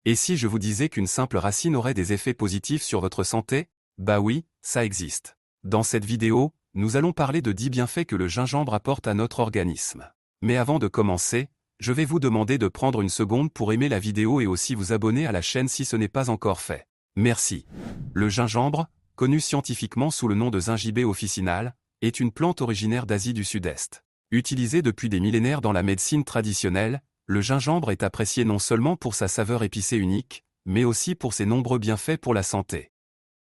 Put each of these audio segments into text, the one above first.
Et si je vous disais qu'une simple racine aurait des effets positifs sur votre santé? Bah oui, ça existe. Dans cette vidéo, nous allons parler de 10 bienfaits que le gingembre apporte à notre organisme. Mais avant de commencer, je vais vous demander de prendre une seconde pour aimer la vidéo et aussi vous abonner à la chaîne si ce n'est pas encore fait. Merci. Le gingembre, connu scientifiquement sous le nom de Zingibé officinale, est une plante originaire d'Asie du Sud-Est. Utilisée depuis des millénaires dans la médecine traditionnelle, le gingembre est apprécié non seulement pour sa saveur épicée unique, mais aussi pour ses nombreux bienfaits pour la santé.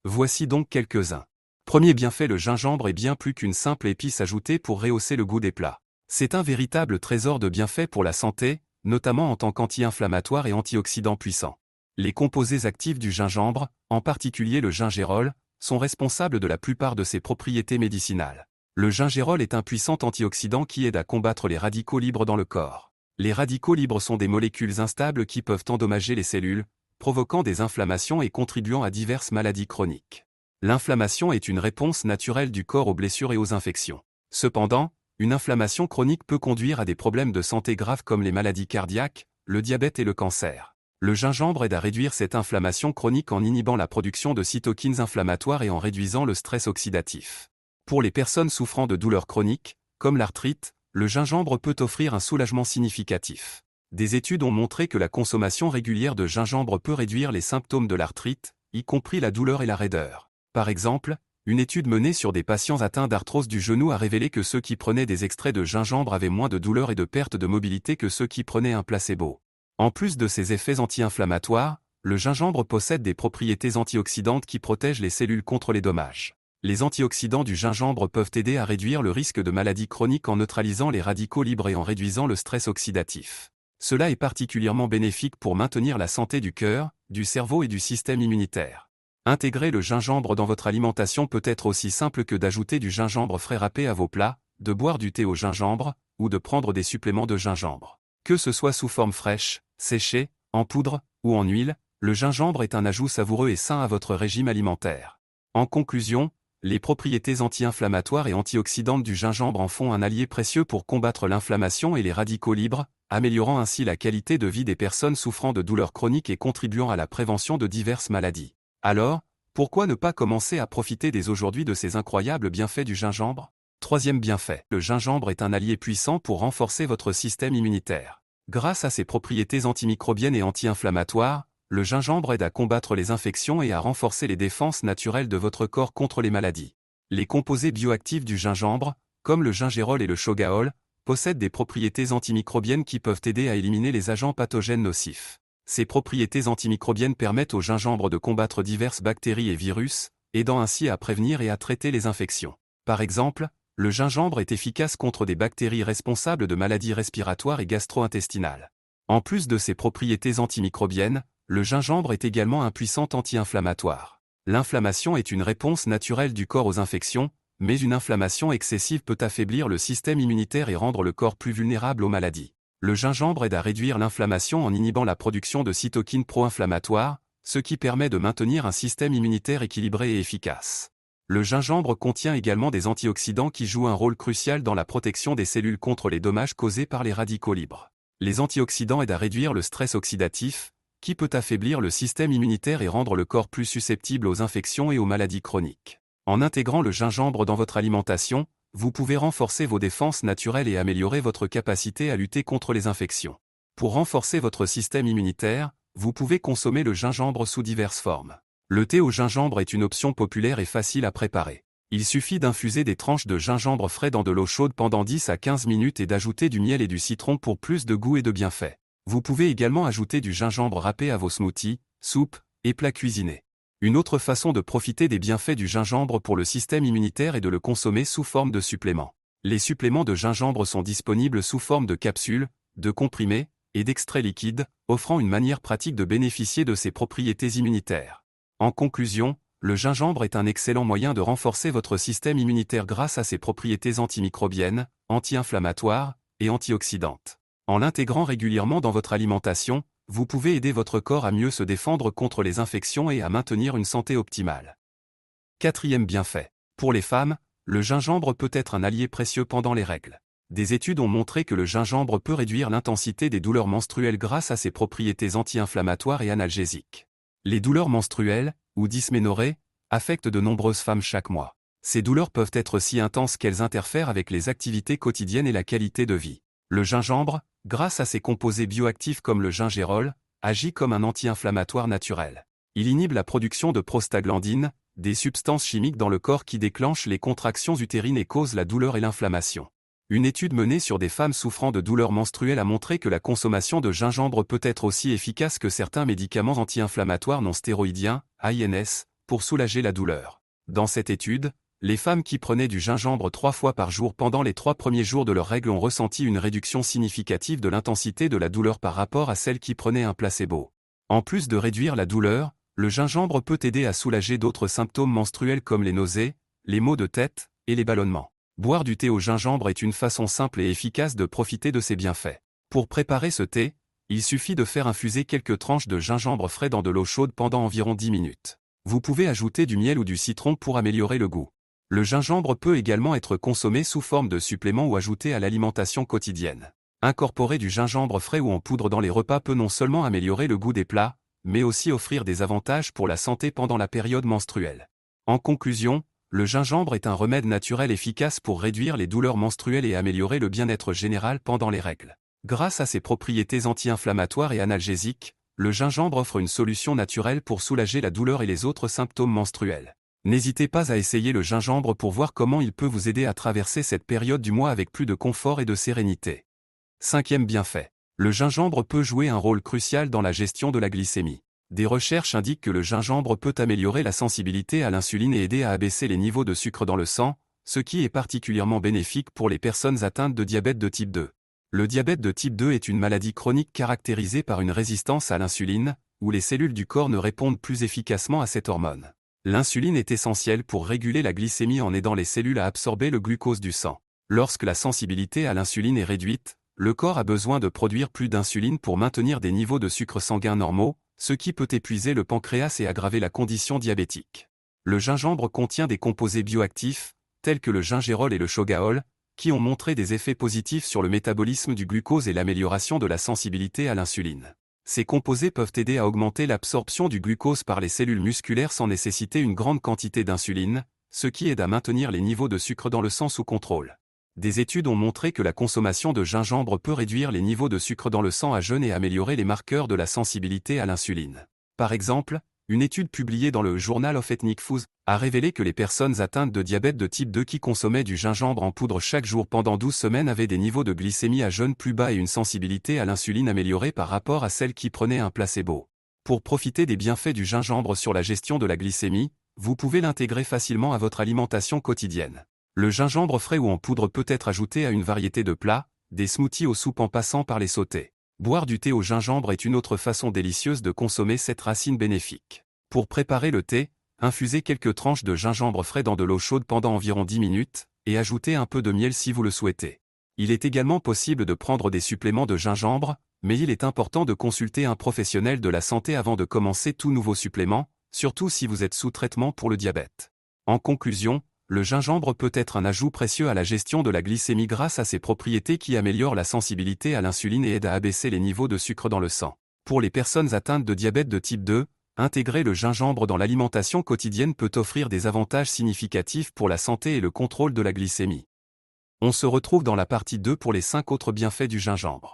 Voici donc quelques-uns. Premier bienfait: le gingembre est bien plus qu'une simple épice ajoutée pour rehausser le goût des plats. C'est un véritable trésor de bienfaits pour la santé, notamment en tant qu'anti-inflammatoire et antioxydant puissant. Les composés actifs du gingembre, en particulier le gingérol, sont responsables de la plupart de ses propriétés médicinales. Le gingérol est un puissant antioxydant qui aide à combattre les radicaux libres dans le corps. Les radicaux libres sont des molécules instables qui peuvent endommager les cellules, provoquant des inflammations et contribuant à diverses maladies chroniques. L'inflammation est une réponse naturelle du corps aux blessures et aux infections. Cependant, une inflammation chronique peut conduire à des problèmes de santé graves comme les maladies cardiaques, le diabète et le cancer. Le gingembre aide à réduire cette inflammation chronique en inhibant la production de cytokines inflammatoires et en réduisant le stress oxydatif. Pour les personnes souffrant de douleurs chroniques, comme l'arthrite, le gingembre peut offrir un soulagement significatif. Des études ont montré que la consommation régulière de gingembre peut réduire les symptômes de l'arthrite, y compris la douleur et la raideur. Par exemple, une étude menée sur des patients atteints d'arthrose du genou a révélé que ceux qui prenaient des extraits de gingembre avaient moins de douleur et de perte de mobilité que ceux qui prenaient un placebo. En plus de ses effets anti-inflammatoires, le gingembre possède des propriétés antioxydantes qui protègent les cellules contre les dommages. Les antioxydants du gingembre peuvent aider à réduire le risque de maladies chroniques en neutralisant les radicaux libres et en réduisant le stress oxydatif. Cela est particulièrement bénéfique pour maintenir la santé du cœur, du cerveau et du système immunitaire. Intégrer le gingembre dans votre alimentation peut être aussi simple que d'ajouter du gingembre frais râpé à vos plats, de boire du thé au gingembre, ou de prendre des suppléments de gingembre. Que ce soit sous forme fraîche, séchée, en poudre, ou en huile, le gingembre est un ajout savoureux et sain à votre régime alimentaire. En conclusion, les propriétés anti-inflammatoires et antioxydantes du gingembre en font un allié précieux pour combattre l'inflammation et les radicaux libres, améliorant ainsi la qualité de vie des personnes souffrant de douleurs chroniques et contribuant à la prévention de diverses maladies. Alors, pourquoi ne pas commencer à profiter dès aujourd'hui de ces incroyables bienfaits du gingembre? Troisième bienfait: le gingembre est un allié puissant pour renforcer votre système immunitaire. Grâce à ses propriétés antimicrobiennes et anti-inflammatoires, le gingembre aide à combattre les infections et à renforcer les défenses naturelles de votre corps contre les maladies. Les composés bioactifs du gingembre, comme le gingérol et le shogaol, possèdent des propriétés antimicrobiennes qui peuvent aider à éliminer les agents pathogènes nocifs. Ces propriétés antimicrobiennes permettent au gingembre de combattre diverses bactéries et virus, aidant ainsi à prévenir et à traiter les infections. Par exemple, le gingembre est efficace contre des bactéries responsables de maladies respiratoires et gastro-intestinales. En plus de ses propriétés antimicrobiennes, le gingembre est également un puissant anti-inflammatoire. L'inflammation est une réponse naturelle du corps aux infections, mais une inflammation excessive peut affaiblir le système immunitaire et rendre le corps plus vulnérable aux maladies. Le gingembre aide à réduire l'inflammation en inhibant la production de cytokines pro-inflammatoires, ce qui permet de maintenir un système immunitaire équilibré et efficace. Le gingembre contient également des antioxydants qui jouent un rôle crucial dans la protection des cellules contre les dommages causés par les radicaux libres. Les antioxydants aident à réduire le stress oxydatif, qui peut affaiblir le système immunitaire et rendre le corps plus susceptible aux infections et aux maladies chroniques. En intégrant le gingembre dans votre alimentation, vous pouvez renforcer vos défenses naturelles et améliorer votre capacité à lutter contre les infections. Pour renforcer votre système immunitaire, vous pouvez consommer le gingembre sous diverses formes. Le thé au gingembre est une option populaire et facile à préparer. Il suffit d'infuser des tranches de gingembre frais dans de l'eau chaude pendant 10 à 15 minutes et d'ajouter du miel et du citron pour plus de goût et de bienfaits. Vous pouvez également ajouter du gingembre râpé à vos smoothies, soupes et plats cuisinés. Une autre façon de profiter des bienfaits du gingembre pour le système immunitaire est de le consommer sous forme de suppléments. Les suppléments de gingembre sont disponibles sous forme de capsules, de comprimés et d'extraits liquides, offrant une manière pratique de bénéficier de ses propriétés immunitaires. En conclusion, le gingembre est un excellent moyen de renforcer votre système immunitaire grâce à ses propriétés antimicrobiennes, anti-inflammatoires et antioxydantes. En l'intégrant régulièrement dans votre alimentation, vous pouvez aider votre corps à mieux se défendre contre les infections et à maintenir une santé optimale. Quatrième bienfait: pour les femmes, le gingembre peut être un allié précieux pendant les règles. Des études ont montré que le gingembre peut réduire l'intensité des douleurs menstruelles grâce à ses propriétés anti-inflammatoires et analgésiques. Les douleurs menstruelles, ou dysménorrhée, affectent de nombreuses femmes chaque mois. Ces douleurs peuvent être si intenses qu'elles interfèrent avec les activités quotidiennes et la qualité de vie. Le gingembre, grâce à ses composés bioactifs comme le gingérol, agit comme un anti-inflammatoire naturel. Il inhibe la production de prostaglandines, des substances chimiques dans le corps qui déclenchent les contractions utérines et causent la douleur et l'inflammation. Une étude menée sur des femmes souffrant de douleurs menstruelles a montré que la consommation de gingembre peut être aussi efficace que certains médicaments anti-inflammatoires non stéroïdiens, AINS, pour soulager la douleur. Dans cette étude, les femmes qui prenaient du gingembre 3 fois par jour pendant les 3 premiers jours de leurs règles ont ressenti une réduction significative de l'intensité de la douleur par rapport à celles qui prenaient un placebo. En plus de réduire la douleur, le gingembre peut aider à soulager d'autres symptômes menstruels comme les nausées, les maux de tête et les ballonnements. Boire du thé au gingembre est une façon simple et efficace de profiter de ses bienfaits. Pour préparer ce thé, il suffit de faire infuser quelques tranches de gingembre frais dans de l'eau chaude pendant environ 10 minutes. Vous pouvez ajouter du miel ou du citron pour améliorer le goût. Le gingembre peut également être consommé sous forme de supplément ou ajouté à l'alimentation quotidienne. Incorporer du gingembre frais ou en poudre dans les repas peut non seulement améliorer le goût des plats, mais aussi offrir des avantages pour la santé pendant la période menstruelle. En conclusion, le gingembre est un remède naturel efficace pour réduire les douleurs menstruelles et améliorer le bien-être général pendant les règles. Grâce à ses propriétés anti-inflammatoires et analgésiques, le gingembre offre une solution naturelle pour soulager la douleur et les autres symptômes menstruels. N'hésitez pas à essayer le gingembre pour voir comment il peut vous aider à traverser cette période du mois avec plus de confort et de sérénité. 5e bienfait. Le gingembre peut jouer un rôle crucial dans la gestion de la glycémie. Des recherches indiquent que le gingembre peut améliorer la sensibilité à l'insuline et aider à abaisser les niveaux de sucre dans le sang, ce qui est particulièrement bénéfique pour les personnes atteintes de diabète de type 2. Le diabète de type 2 est une maladie chronique caractérisée par une résistance à l'insuline, où les cellules du corps ne répondent plus efficacement à cette hormone. L'insuline est essentielle pour réguler la glycémie en aidant les cellules à absorber le glucose du sang. Lorsque la sensibilité à l'insuline est réduite, le corps a besoin de produire plus d'insuline pour maintenir des niveaux de sucre sanguin normaux, ce qui peut épuiser le pancréas et aggraver la condition diabétique. Le gingembre contient des composés bioactifs, tels que le gingérol et le shogaol, qui ont montré des effets positifs sur le métabolisme du glucose et l'amélioration de la sensibilité à l'insuline. Ces composés peuvent aider à augmenter l'absorption du glucose par les cellules musculaires sans nécessiter une grande quantité d'insuline, ce qui aide à maintenir les niveaux de sucre dans le sang sous contrôle. Des études ont montré que la consommation de gingembre peut réduire les niveaux de sucre dans le sang à jeun et améliorer les marqueurs de la sensibilité à l'insuline. Par exemple, une étude publiée dans le Journal of Ethnic Foods a révélé que les personnes atteintes de diabète de type 2 qui consommaient du gingembre en poudre chaque jour pendant 12 semaines avaient des niveaux de glycémie à jeun plus bas et une sensibilité à l'insuline améliorée par rapport à celles qui prenaient un placebo. Pour profiter des bienfaits du gingembre sur la gestion de la glycémie, vous pouvez l'intégrer facilement à votre alimentation quotidienne. Le gingembre frais ou en poudre peut être ajouté à une variété de plats, des smoothies aux soupes en passant par les sautés. Boire du thé au gingembre est une autre façon délicieuse de consommer cette racine bénéfique. Pour préparer le thé, infusez quelques tranches de gingembre frais dans de l'eau chaude pendant environ 10 minutes, et ajoutez un peu de miel si vous le souhaitez. Il est également possible de prendre des suppléments de gingembre, mais il est important de consulter un professionnel de la santé avant de commencer tout nouveau supplément, surtout si vous êtes sous traitement pour le diabète. En conclusion, le gingembre peut être un ajout précieux à la gestion de la glycémie grâce à ses propriétés qui améliorent la sensibilité à l'insuline et aident à abaisser les niveaux de sucre dans le sang. Pour les personnes atteintes de diabète de type 2, intégrer le gingembre dans l'alimentation quotidienne peut offrir des avantages significatifs pour la santé et le contrôle de la glycémie. On se retrouve dans la partie 2 pour les 5 autres bienfaits du gingembre.